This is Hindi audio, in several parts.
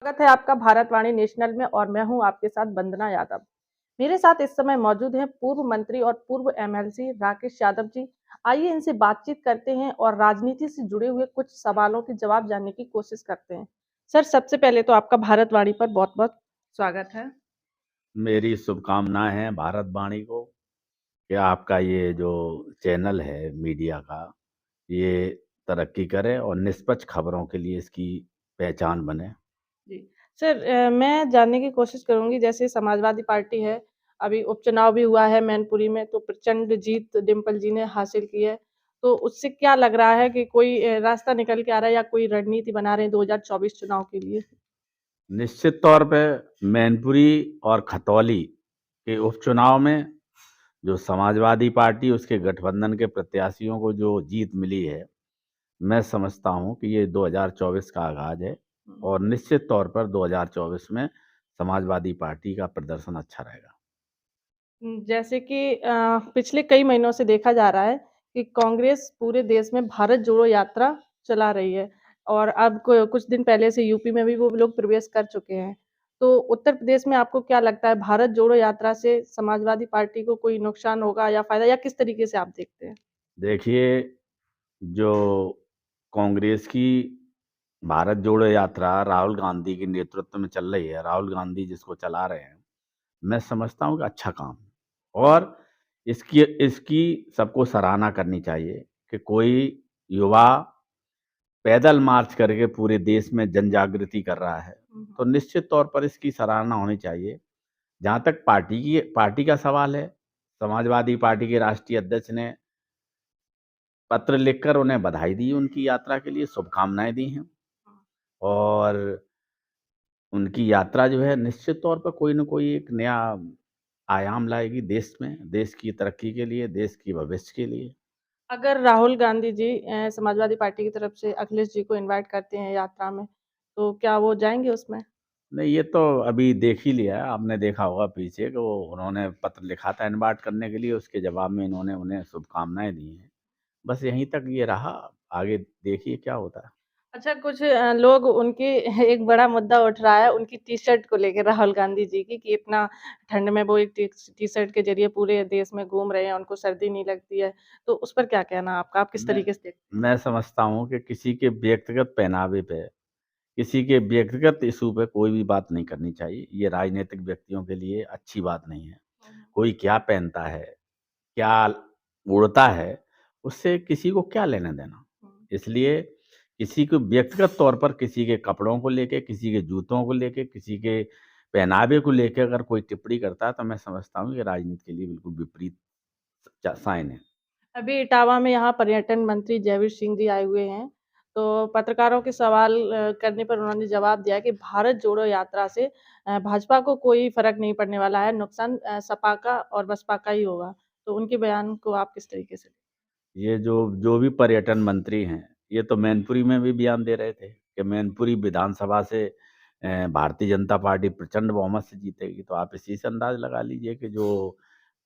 स्वागत है आपका भारतवाणी नेशनल में और मैं हूं आपके साथ वंदना यादव। मेरे साथ इस समय मौजूद हैं पूर्व मंत्री और पूर्व एमएलसी राकेश यादव जी। आइए इनसे बातचीत करते हैं और राजनीति से जुड़े हुए कुछ सवालों के जवाब जानने की कोशिश करते हैं। सर, सबसे पहले तो आपका भारतवाणी पर बहुत-बहुत स्वागत है। मेरी शुभकामनाएं हैं भारत वाणी को कि आपका ये जो चैनल है मीडिया का, ये तरक्की करे और निष्पक्ष खबरों के लिए इसकी पहचान बने। जी। सर, मैं जानने की कोशिश करूँगी जैसे समाजवादी पार्टी है, अभी उपचुनाव भी हुआ है मैनपुरी में तो प्रचंड जीत डिम्पल जी ने हासिल की है। तो उससे क्या लग रहा है कि कोई रास्ता निकल के आ रहा है या कोई रणनीति बना रहे हैं 2024 चुनाव के लिए? निश्चित तौर पे मैनपुरी और खतौली के उपचुनाव में जो समाजवादी पार्टी उसके गठबंधन के प्रत्याशियों को जो जीत मिली है, मैं समझता हूँ कि ये 2024 का आगाज है हुँ। और निश्चित तौर पर 2024 में समाजवादी पार्टी का प्रदर्शन अच्छा रहेगा। जैसे कि पिछले कई महीनों से देखा जा रहा है कि कांग्रेस पूरे देश में भारत जोड़ो यात्रा चला रही है और अब कुछ दिन पहले से यूपी में भी वो लोग प्रवेश कर चुके हैं। तो उत्तर प्रदेश में आपको क्या लगता है भारत जोड़ो यात्रा से समाजवादी पार्टी को कोई नुकसान होगा या फायदा या किस तरीके से आप देखते हैं? देखिए, जो कांग्रेस की भारत जोड़ो यात्रा राहुल गांधी के नेतृत्व में चल रही है, राहुल गांधी जिसको चला रहे हैं, मैं समझता हूँ कि अच्छा काम है और इसकी इसकी सबको सराहना करनी चाहिए कि कोई युवा पैदल मार्च करके पूरे देश में जन जागृति कर रहा है, हुँ, हुँ। तो निश्चित तौर पर इसकी सराहना होनी चाहिए। जहाँ तक पार्टी का सवाल है, समाजवादी पार्टी के राष्ट्रीय अध्यक्ष ने पत्र लिखकर उन्हें बधाई दी उनकी यात्रा के लिए, शुभकामनाएँ दी हैं और उनकी यात्रा जो है निश्चित तौर पर कोई न कोई एक नया आयाम लाएगी देश में, देश की तरक्की के लिए, देश की भविष्य के लिए। अगर राहुल गांधी जी समाजवादी पार्टी की तरफ से अखिलेश जी को इनवाइट करते हैं यात्रा में, तो क्या वो जाएँगे उसमें? नहीं, ये तो अभी देख ही लिया है, आपने देखा होगा पीछे कि वो उन्होंने पत्र लिखा था इनवाइट करने के लिए, उसके जवाब में इन्होंने उन्हें शुभकामनाएँ दी हैं। बस यहीं तक ये रहा, आगे देखिए क्या होता है। अच्छा, कुछ लोग उनकी एक बड़ा मुद्दा उठ रहा है उनकी टी-शर्ट को लेके राहुल गांधी जी की कि इतना ठंड में वो एक टी-शर्ट के ज़रिए पूरे देश में घूम रहे हैं, उनको सर्दी नहीं लगती है। तो उस पर क्या कहना है आपका? आप किस मैं तरीके से देखते हैं? मैं समझता हूँ कि किसी के व्यक्तिगत पहनावे पे, किसी के व्यक्तिगत इश्यू पे कोई भी बात नहीं करनी चाहिए। ये राजनीतिक व्यक्तियों के लिए अच्छी बात नहीं है। हुँ, हुँ। कोई क्या पहनता है, क्या उड़ता है, उससे किसी को क्या लेना-देना। हुँ। इसलिए किसी को व्यक्तिगत तौर पर किसी के कपड़ों को लेके, किसी के जूतों को लेके, किसी के पहनावे को लेके अगर कोई टिप्पणी करता है, तो मैं समझता हूँ ये राजनीति के लिए बिल्कुल विपरीत साइन है। अभी इटावा में यहाँ पर्यटन मंत्री जयवीर सिंह जी आए हुए हैं। तो पत्रकारों के सवाल करने पर उन्होंने जवाब दिया कि भारत जोड़ो यात्रा से भाजपा को कोई फ़र्क नहीं पड़ने वाला है, नुकसान सपा का और बसपा का ही होगा। तो उनके बयान को आप किस तरीके से ये जो जो भी पर्यटन मंत्री हैं, ये तो मैनपुरी में भी बयान दे रहे थे कि मैनपुरी विधानसभा से भारतीय जनता पार्टी प्रचंड बहुमत से जीतेगी। तो आप इसी से अंदाज़ लगा लीजिए कि जो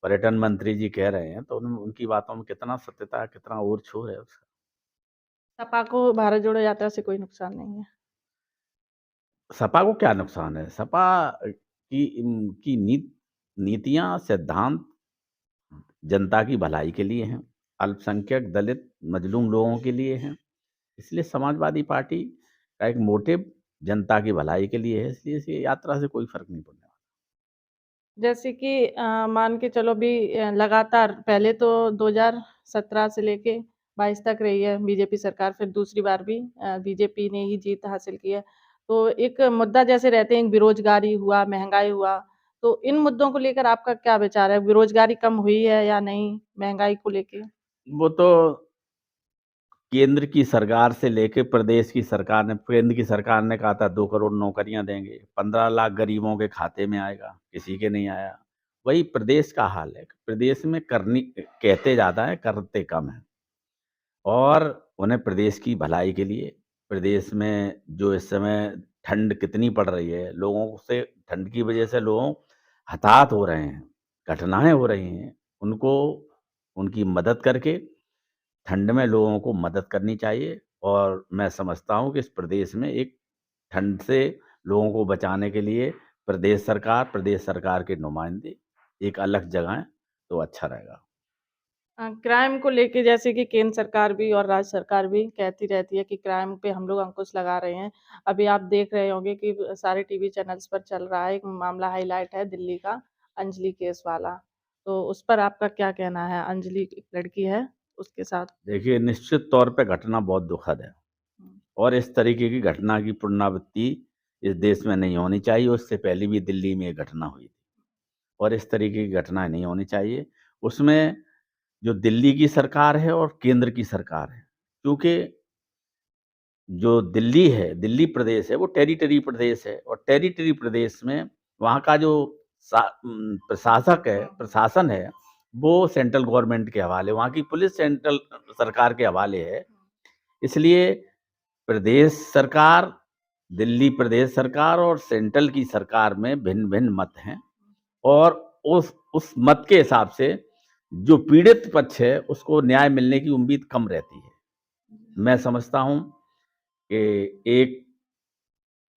पर्यटन मंत्री जी कह रहे हैं, तो उनकी बातों में कितना सत्यता है, कितना ओर-छोर है उसका। सपा को भारत जोड़ो यात्रा से कोई नुकसान नहीं है? सपा को क्या नुकसान है? सपा की नीतियाँ, सिद्धांत जनता की भलाई के लिए हैं, अल्पसंख्यक, दलित, मजलूम लोगों के लिए हैं। इसलिए समाजवादी पार्टी का एक मोटिव जनता की भलाई के लिए है, इसलिए इस यात्रा से कोई फ़र्क नहीं पड़ने वाला। जैसे कि मान के चलो अभी लगातार पहले तो 2017 से लेके 22 तक रही है बीजेपी सरकार, फिर दूसरी बार भी बीजेपी ने ही जीत हासिल की है। तो एक मुद्दा जैसे रहते हैं बेरोज़गारी हुआ, महँगाई हुआ, तो इन मुद्दों को लेकर आपका क्या विचार है? बेरोज़गारी कम हुई है या नहीं महँगाई को लेके? वो तो केंद्र की सरकार से लेके प्रदेश की सरकार ने केंद्र की सरकार ने कहा था 2 करोड़ नौकरियाँ देंगे, 15 लाख गरीबों के खाते में आएगा, किसी के नहीं आया। वही प्रदेश का हाल है, प्रदेश में करनी कहते ज़्यादा हैं, करते कम हैं। और उन्हें प्रदेश की भलाई के लिए, प्रदेश में जो इस समय ठंड कितनी पड़ रही है, लोगों से ठंड की वजह से लोग हताहत हो रहे हैं, घटनाएँ हो रही हैं, उनको उनकी मदद करके ठंड में लोगों को मदद करनी चाहिए और मैं समझता हूँ कि इस प्रदेश में एक ठंड से लोगों को बचाने के लिए प्रदेश सरकार के नुमाइंदे एक अलग जगह तो अच्छा रहेगा। क्राइम को लेके जैसे कि केंद्र सरकार भी और राज्य सरकार भी कहती रहती है कि क्राइम पे हम लोग अंकुश लगा रहे हैं। अभी आप देख रहे होंगे कि सारे टीवी चैनल्स पर चल रहा है, एक मामला हाइलाइट है दिल्ली का, अंजलि केस वाला। तो उस पर आपका क्या कहना है? अंजलि एक लड़की है, उसके साथ देखिए, निश्चित तौर पे घटना बहुत दुखद है हुँ, और इस तरीके की घटना की पुनरावृत्ति इस देश में नहीं होनी चाहिए। उससे पहले भी दिल्ली में ये घटना हुई थी और इस तरीके की घटनाएँ नहीं होनी चाहिए। उसमें जो दिल्ली की सरकार है और केंद्र की सरकार है, क्योंकि जो दिल्ली है, दिल्ली प्रदेश है, वो टेरिटरी प्रदेश है और टेरिटरी प्रदेश में वहाँ का जो प्रशासन है, वो सेंट्रल गवर्नमेंट के हवाले, वहाँ की पुलिस सेंट्रल सरकार के हवाले है। इसलिए प्रदेश सरकार, दिल्ली प्रदेश सरकार और सेंट्रल की सरकार में भिन्न-भिन्न मत हैं और उस मत के हिसाब से जो पीड़ित पक्ष है, उसको न्याय मिलने की उम्मीद कम रहती है। मैं समझता हूँ कि एक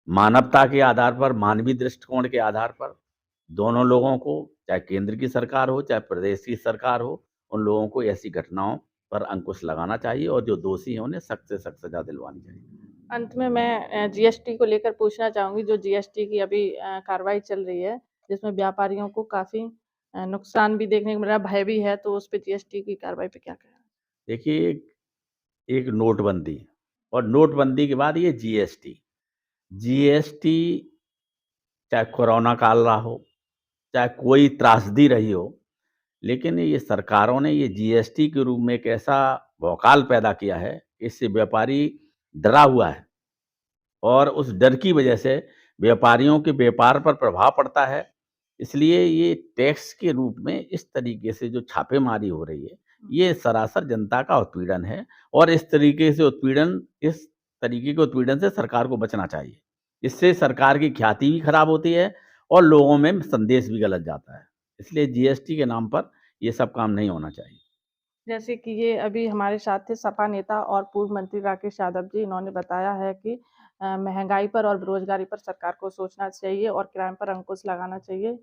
मानवता के आधार पर, मानवीय दृष्टिकोण के आधार पर दोनों लोगों को, चाहे केंद्र की सरकार हो, चाहे प्रदेश की सरकार हो, उन लोगों को ऐसी घटनाओं पर अंकुश लगाना चाहिए और जो दोषी हैं, उन्हें सख्त से सख्त सज़ा दिलवानी चाहिए। अंत में मैं जीएसटी को लेकर पूछना चाहूँगी, जो जीएसटी की अभी कार्रवाई चल रही है, जिसमें व्यापारियों को काफ़ी नुकसान भी देखने को मिल रहा है, भय भी है, तो उस पे जीएसटी की कार्रवाई पे क्या कहना है? देखिए, एक नोटबंदी और नोटबंदी के बाद ये जीएसटी। जीएसटी चाहे कोरोना काल रहा हो, चाहे कोई त्रासदी रही हो, लेकिन ये सरकारों ने ये जीएसटी के रूप में एक ऐसा भौकाल पैदा किया है, इससे व्यापारी डरा हुआ है और उस डर की वजह से व्यापारियों के व्यापार पर प्रभाव पड़ता है। इसलिए ये टैक्स के रूप में इस तरीके से जो छापेमारी हो रही है, ये सरासर जनता का उत्पीड़न है और इस तरीके के उत्पीड़न से सरकार को बचना चाहिए। इससे सरकार की ख्याति भी खराब होती है और लोगों में संदेश भी गलत जाता है। इसलिए जीएसटी के नाम पर ये सब काम नहीं होना चाहिए। जैसे कि ये अभी हमारे साथ थे सपा नेता और पूर्व मंत्री राकेश यादव जी, इन्होंने बताया है कि महँगाई पर और बेरोज़गारी पर सरकार को सोचना चाहिए और क्राइम पर अंकुश लगाना चाहिए।